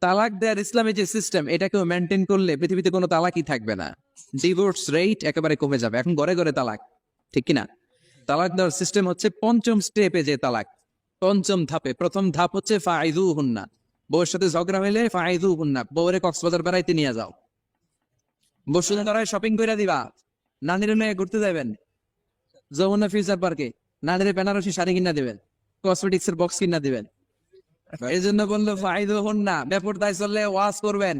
তালাক দেওয়ার ইসলামী যে সিস্টেম, এটাকেও মেনটেন করলে পৃথিবীতে কোনো তালাকই থাকবে না। ডিভোর্স রেট একেবারে কমে যাবে। এখন ঘরে ঘরে তালাক, ঠিক কিনা? তালাক দেওয়ার সিস্টেম হচ্ছে পঞ্চম স্টেপে যে তালাক, পঞ্চম ধাপে। প্রথম ধাপ হচ্ছে ফাইদু হুন্না, বউয়ের সাথে ঝগড়া হইলে ফাইদু হুন্না, বউরে কক্সবাজার বেড়াইতে নিয়ে যাও, বসুন্ধরায় শপিং করে দিবা, নানির মেয়ে ঘুরতে যাবেন যমুনা ফিউচার পার্কে, নানির বেনারসি শাড়ি কিনা দিবেন, কসমেটিক্স এর বক্স কিনা দিবেন। এই জন্য বললো ফাইদু হুন্না, বেপরদায় চললে ওয়াজ করবেন,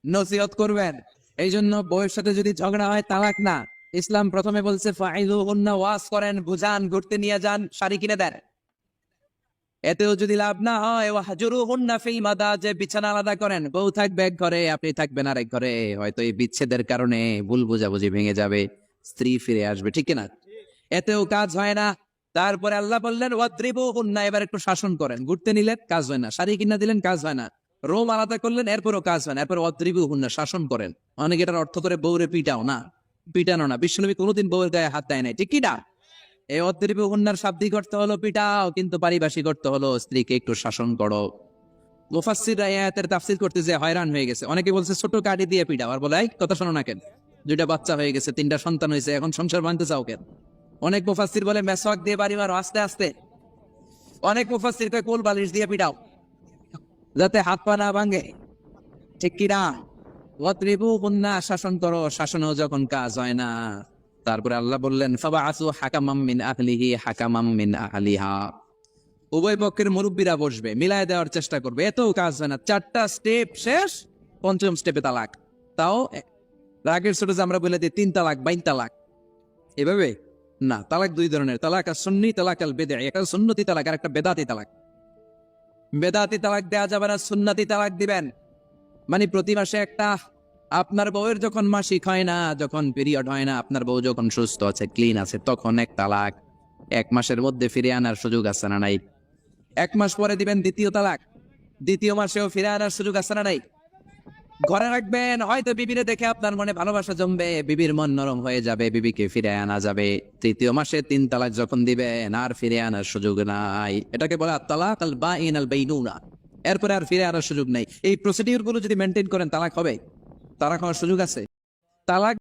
নসিহত করবেন। এই জন্য বউয়ের সাথে যদি ঝগড়া হয় তালাক না, ইসলাম প্রথমে বলছে ফাইদু হুন্না, ওয়াজ করেন, বুঝান, ঘুরতে নিয়ে যান, শাড়ি কিনে দেন। এতেও যদি লাভ না হয়, ওয়াহজুরুহুন্না ফিল মাদাজি, বিছানা আলাদা করেন, বউ থাকবে এক ঘরে, আপনি থাকবেন আরেক ঘরে। হয়তো এই বিচ্ছেদের কারণে ভুল বোঝাবুঝি ভেঙে যাবে, স্ত্রী ফিরে আসবে, ঠিক কিনা? এতেও কাজ হয় না। তারপরে আল্লাহ বললেন ওয়াদ্রিবুহুন্না, এবার একটু শাসন করেন। ঘুরতে নিলেন, কাজ হয় না। শাড়ি কিনা দিলেন, কাজ হয় না। রোম আলাদা করলেন, এরপরও কাজ হয় না। এরপর ওয়াদ্রিবুহুন্না, শাসন করেন। অনেকে এটার অর্থ করে বউরে পিটাও না, পিটানো না। বিশ্বনবী কোনোদিন বউয়ের গায়ে হাত দেয় নাই, ঠিক কিনা? এই অদ্রিবুহুন্নার শাব্দিক অর্থ হলো পিটাও, কিন্তু পারিভাষিক অর্থ হলো স্ত্রীকে একটু শাসন করো। মুফাসসিররা এই আয়াতের তাফসীর করতে যে হয়রান হয়ে গেছে। অনেকে বলছে ছোট কাঠি দিয়ে পিটাও, আর বলে এই কথা শোনো না কেন, দুইটা বাচ্চা হয়ে গেছে, তিনটা সন্তান হয়েছে, এখন সংসার বাঁধতে চাও কেন? অনেক মুফাসসির বলে মেসওয়াক দিয়ে বাড়ি মারো আস্তে আস্তে। অনেক মুফাসসির কয় কোল বালিশ দিয়ে পিটাও, যাতে হাত পা না ভাঙে, ঠিক কি না? ওয়াদ্রিবুহুন্না, শাসন করো। শাসনেও যখন কাজ হয় না, তারপরে আল্লাহ বললেন ফাবাআসু হাকামাম মিন আহলিহি হাকামাম মিন আহলিহা, উভয় পক্ষের মুরব্বীরা বসবে, মিলায় দেওয়ার চেষ্টা করবে। এতেও কাজ হয় না। 4টা স্টেপ শেষ, পঞ্চম স্টেপে তালাক। তাও রাগের ছোট যে আমরা বলে দিই 3 তালাক 22 তালাক, এভাবে না। তালাক দুই ধরনের, তালাক আর সুন্নি, তালাক আল বেদঈ। একটা সুন্নতি তালাক আর একটা বেদাতি তালাক। বেদাতি তালাক দেয়া যাবে না, সুন্নতি তালাক দিবেন। মানে প্রতি মাসে একটা, আপনার বউয়ের যখন মাসিক হয় না, যখন পিরিয়ড হয় না, আপনার বউ যখন সুস্থ আছে, ক্লিন আছে, তখন এক তালাক। 1 মাসের মধ্যে ফিরে আনার সুযোগ আছে না নাই? 1 মাস পরে দিবেন দ্বিতীয় তালাক, দ্বিতীয় মাসেও ফিরে আনার সুযোগ আছে না নাই? ঘরে রাখবেন, হয়তো বিবিরে দেখে আপনার মনে ভালোবাসা জমবে, বিবির মন নরম হয়ে যাবে, বিবিকে ফিরে আনা যাবে। তৃতীয় মাসে 3 তালাক যখন দিবেন, আর ফিরে আনার সুযোগ নাই। এটাকে বলে আত-তালাক আল বাইন আল বাইনুনা। এরপরে আর ফিরে আনার সুযোগ নাই। এই প্রসিডিউর গুলো যদি মেনটেন করেন, তালাক হবে? তালাক হওয়ার সুযোগ আছে? তালাক